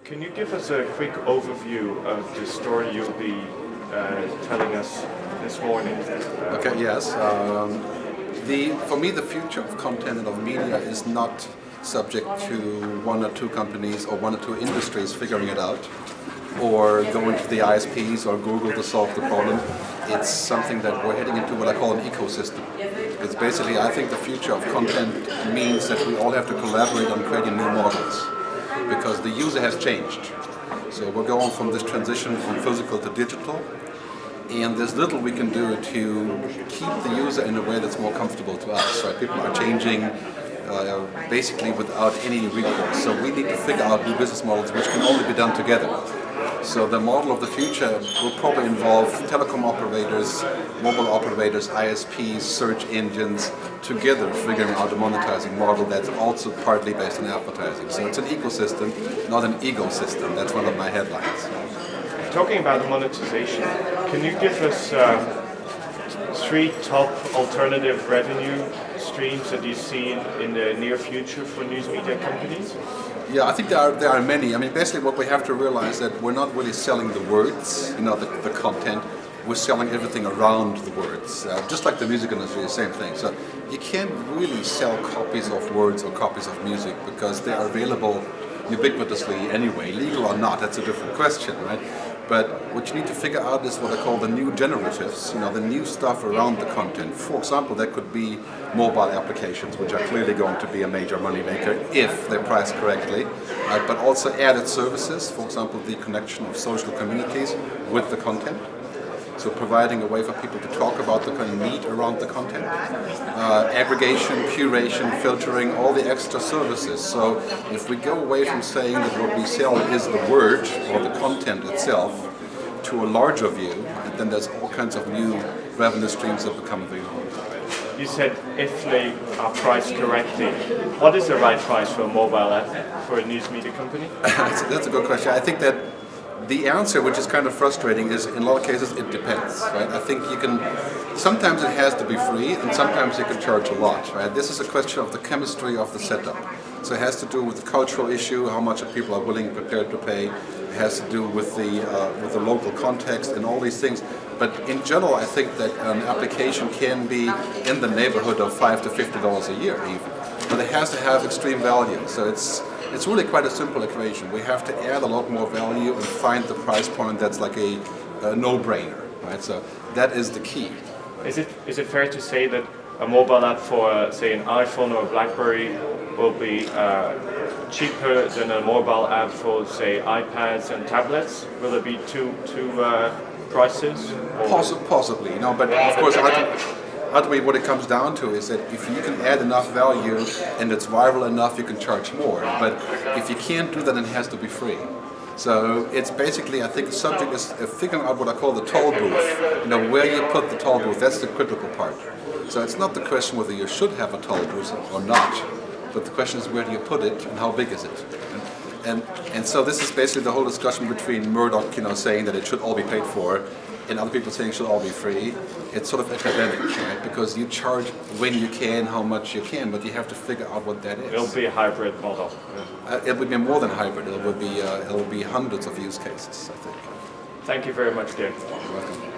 Can you give us a quick overview of the story you'll be telling us this morning? Okay, yes. For me, the future of content and of media is not subject to one or two companies or one or two industries figuring it out, or going to the ISPs or Google to solve the problem. It's something that we're heading into what I call an ecosystem. It's basically, I think the future of content means that we all have to collaborate on creating new models, because the user has changed. So we're going from this transition from physical to digital, and there's little we can do to keep the user in a way that's more comfortable to us. Right? People are changing basically without any recourse. So we need to figure out new business models which can only be done together. So the model of the future will probably involve telecom operators, mobile operators, ISPs, search engines, together figuring out a monetizing model that's also partly based on advertising. So it's an ecosystem, not an ego-system. That's one of my headlines. Talking about monetization, can you give us three top alternative revenue streams that you see in the near future for news media companies? Yeah, I think there are many. I mean, basically what we have to realize that we're not really selling the words, the content. We're selling everything around the words. Just like the music industry, the same thing. So you can't really sell copies of words or copies of music because they are available ubiquitously anyway, legal or not, that's a different question, right? But what you need to figure out is what I call the new generatives, the new stuff around the content. For example, that could be mobile applications, which are clearly going to be a major moneymaker if they're priced correctly, right? But also added services, for example, the connection of social communities with the content. So providing a way for people to talk about the kind of meat around the content. Aggregation, curation, filtering, all the extra services. So if we go away from saying that what we sell is the word or the content itself to a larger view, then there's all kinds of new revenue streams that become available. You said if they are priced correctly. What is the right price for a mobile app for a news media company? That's a good question. I think that the answer, which is kind of frustrating, is in a lot of cases it depends, right? I think sometimes it has to be free and sometimes you can charge a lot, right? This is a question of the chemistry of the setup. So it has to do with the cultural issue, how much people are willing and prepared to pay. It has to do with the local context and all these things. But in general, I think that an application can be in the neighborhood of $5 to $50 a year even. But it has to have extreme value. So it's really quite a simple equation. We have to add a lot more value and find the price point that's like a no-brainer, right? So that is the key. Is it fair to say that a mobile app for, say, an iPhone or a BlackBerry will be cheaper than a mobile app for, say, iPads and tablets? Will there be two prices? Possibly, but of course, ultimately what it comes down to is that if you can add enough value and it's viral enough, you can charge more. But if you can't do that, then it has to be free. So it's basically, I think the subject is figuring out what I call the toll booth. Where you put the toll booth, that's the critical part. So it's not the question whether you should have a toll booth or not, but the question is where do you put it and how big is it? And so this is basically the whole discussion between Murdoch, saying that it should all be paid for, and other people saying it should all be free. It's sort of academic, right? Because you charge when you can, how much you can, but you have to figure out what that is. It'll be a hybrid model. It would be more than hybrid. It will be hundreds of use cases, I think. Thank you very much, Gerd. You're welcome.